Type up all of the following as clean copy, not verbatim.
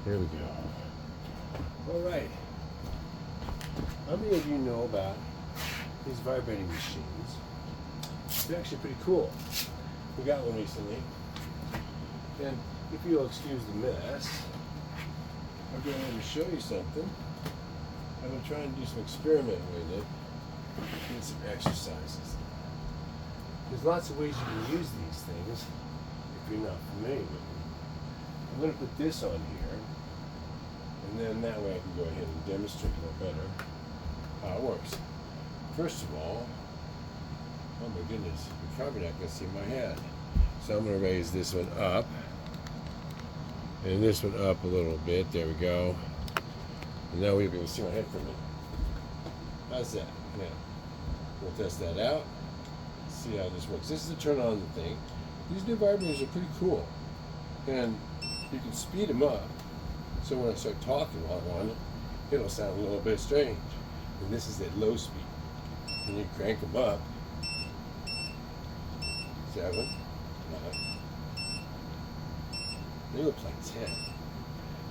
Here we go. All right. How many of you know about these vibrating machines? They're actually pretty cool. We got one recently. And if you'll excuse the mess, I'm going to show you something. I've been trying to do some experiment with it, get some exercises. There's lots of ways you can use these things if you're not familiar with them. I'm going to put this on here, and then that way I can go ahead and demonstrate a little better how it works. First of all, oh my goodness, you're probably not going to see my head. So I'm going to raise this one up, and this one up a little bit. There we go. And now we'll be able to see my head for a minute. How's that? Now, we'll test that out. See how this works. This is a turn on the thing. These new vibrators are pretty cool. And you can speed them up. So when I start talking while I'm on it, it'll sound a little bit strange. And this is at low speed. And you crank them up. 7, 9. They look like 10.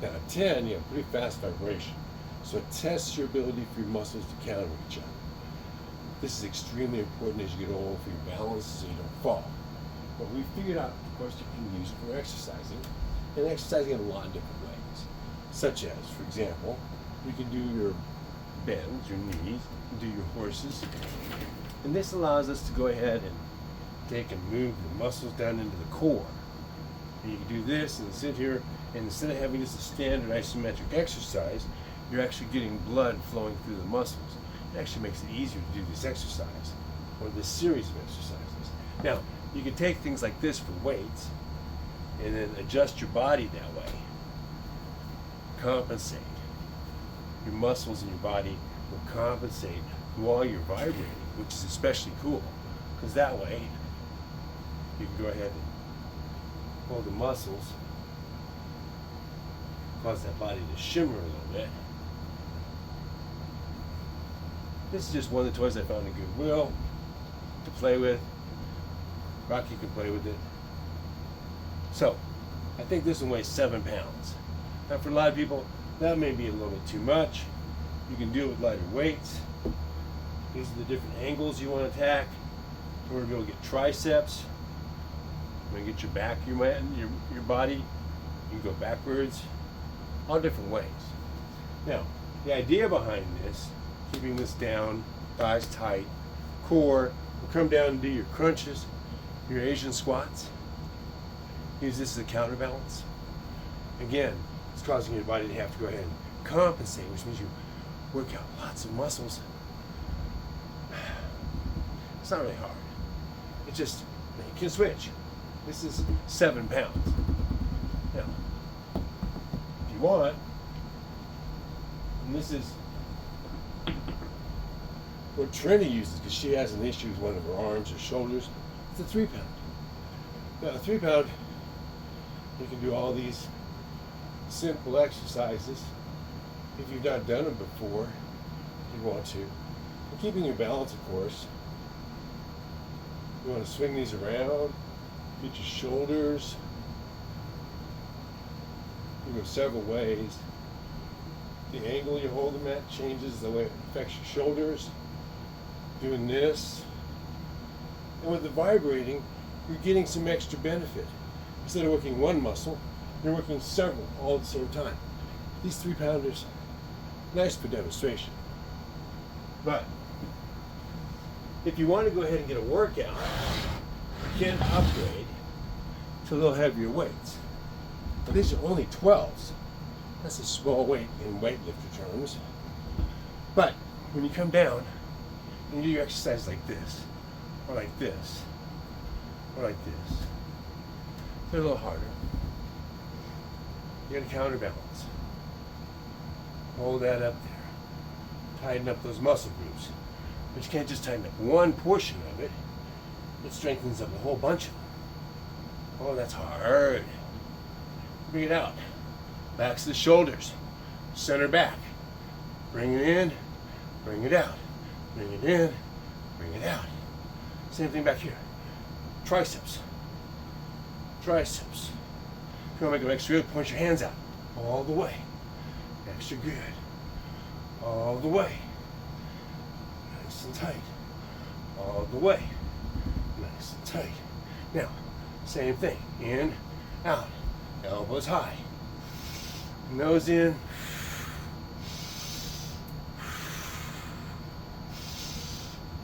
Now at 10, you have pretty fast vibration. So it tests your ability for your muscles to counter each other. This is extremely important as you get older for your balance so you don't fall. But we figured out, of course, you can use it for exercising, and exercising in a lot of different ways. Such as, for example, you can do your bends, your knees, do your horses. And this allows us to go ahead and take and move the muscles down into the core. And you can do this and sit here, and instead of having just a standard isometric exercise, you're actually getting blood flowing through the muscles. It actually makes it easier to do this exercise, or this series of exercises. Now, you can take things like this for weights, and then adjust your body that way. Compensate. Your muscles in your body will compensate while you're vibrating, which is especially cool, because that way, you can go ahead and hold the muscles, cause that body to shimmer a little bit. This is just one of the toys I found in Goodwill to play with. Rocky can play with it. So, I think this one weighs 7 pounds. Now for a lot of people, that may be a little bit too much. You can do it with lighter weights. These are the different angles you want to attack. In order to be able to get triceps, you want to get your back, your body, you can go backwards, all different ways. Now, the idea behind this, keeping this down, thighs tight, core, will come down and do your crunches, your Asian squats. Use this as a counterbalance. Again, it's causing your body to have to go ahead and compensate, which means you work out lots of muscles. It's not really hard. It's just, you can switch. This is 7 pounds. Now, if you want, and this is what Trini uses because she has an issue with one of her arms or shoulders. It's a 3 pound. Now, a 3 pound, you can do all these simple exercises. If you've not done them before, you want to. And keeping your balance, of course. You want to swing these around, get your shoulders. You go several ways. The angle you hold them at changes the way it affects your shoulders. Doing this. And with the vibrating, you're getting some extra benefit. Instead of working one muscle, you're working several all at the same time. These 3 pounders, nice for demonstration. But if you want to go ahead and get a workout, you can upgrade to a little heavier weights. But these are only 12s. That's a small weight in weightlifter terms. But when you come down and you do your exercise like this, or like this, or like this, they're a little harder. You got to counterbalance. Hold that up there. Tighten up those muscle groups. But you can't just tighten up one portion of it. It strengthens up a whole bunch of them. Oh, that's hard. Bring it out. Back to the shoulders. Center back. Bring it in. Bring it out. Bring it in. Bring it out. Same thing back here. Triceps. Triceps. If you want to make them extra good, point your hands out. All the way. Extra good. All the way. Nice and tight. All the way. Nice and tight. Now, same thing. In, out. Elbows high. Nose in.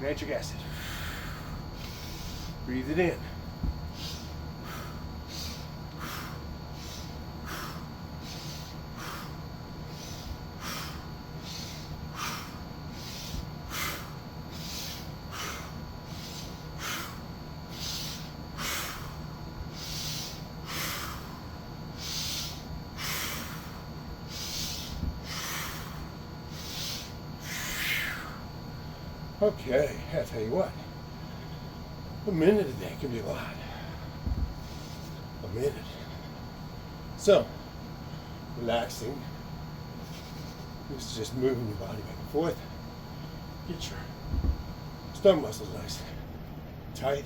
Nitric acid. Breathe it in. Okay, I tell you what, a minute a day can be a lot. A minute. So, relaxing. This is just moving your body back and forth. Get your stomach muscles nice and tight.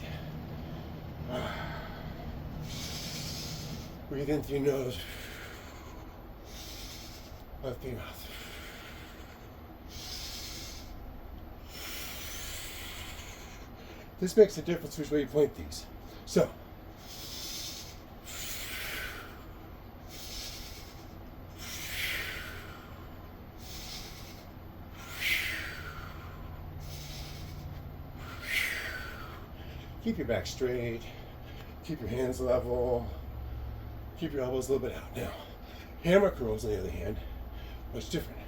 Breathe in through your nose, out through your mouth. This makes a difference which way you point these. So, keep your back straight, keep your hands level, keep your elbows a little bit out. Now, hammer curls on the other hand, much different.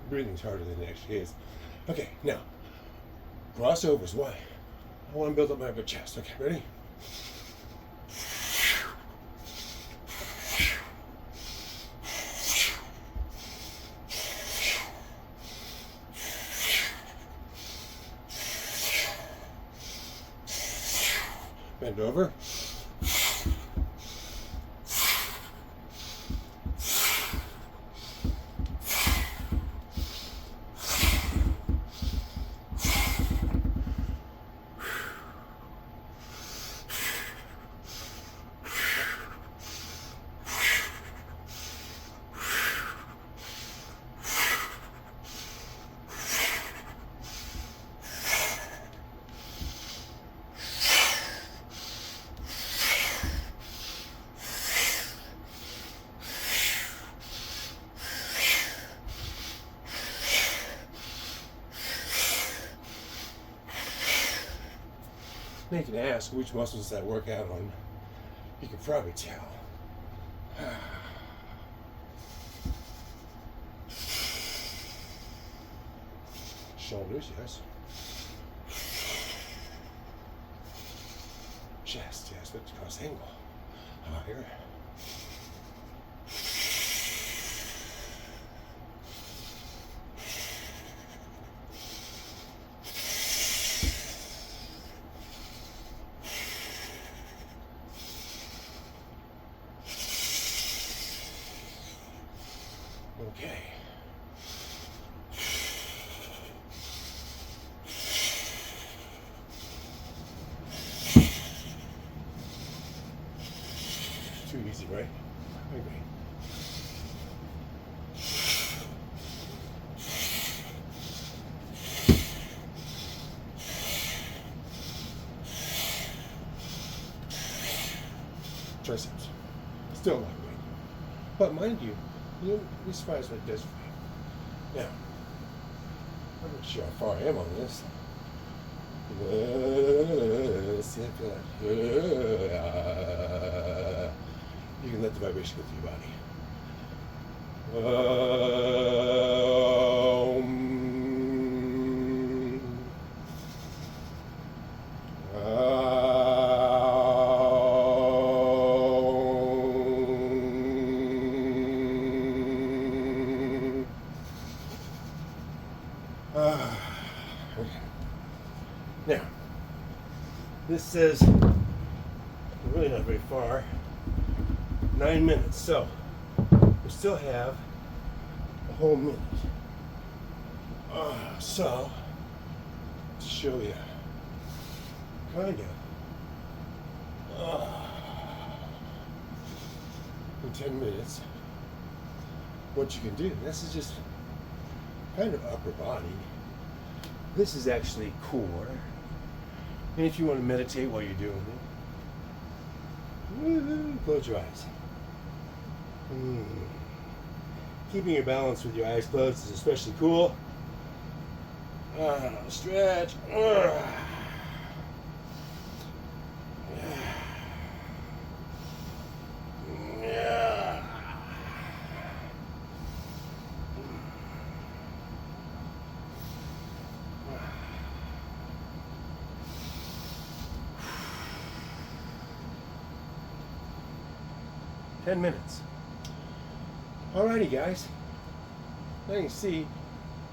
Breathing's harder than it actually is. Okay, now, crossovers. Why? I want to build up my upper chest. Okay, ready? Bend over. Now you can ask which muscles does that work out on. You can probably tell. Shoulders, yes. Chest, yes, but cross angle. Higher. Okay. Too easy, right? I agree. Triceps. Still not great. But mind you, you'll be surprised what it does for you. Now, I'm not sure how far I am on this. Let's see, I feel like you can let the vibration go through your body. Okay. Now, this says, we're really not very far. 9 minutes. So we still have a whole minute. So to show you, kind of in 10 minutes, what you can do. This is just kind of upper body. This is actually core. And if you want to meditate while you're doing it, woo-hoo, close your eyes. Keeping your balance with your eyes closed is especially cool. Stretch. Yeah. 10 minutes. Alrighty, guys. Now you see,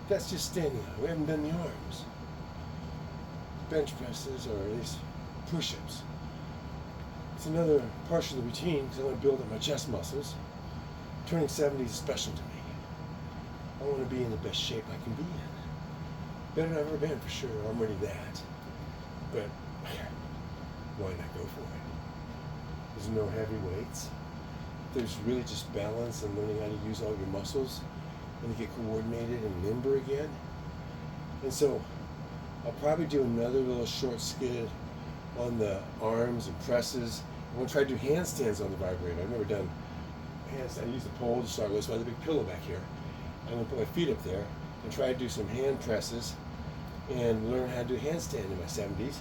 that's just standing up. We haven't done the arms. Bench presses, or at least push-ups. It's another partial of the routine because I want to build up my chest muscles. Turning 70 is special to me. I want to be in the best shape I can be in. Better than I've ever been, for sure. I'm ready that. But why not go for it? There's no heavy weights. There's really just balance and learning how to use all your muscles and to get coordinated and limber again. And so I'll probably do another little short skid on the arms and presses. I'm going to try to do handstands on the vibrator. I've never done handstands. I use the pole to start with, so I have the big pillow back here. I'm going to put my feet up there and try to do some hand presses and learn how to do handstand in my 70s.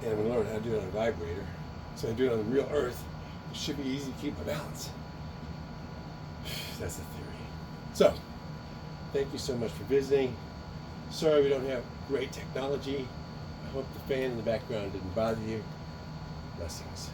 And I'm going to learn how to do it on a vibrator. So I do it on the real earth. It should be easy to keep my balance. That's the theory. So, thank you so much for visiting. Sorry we don't have great technology. I hope the fan in the background didn't bother you. Blessings.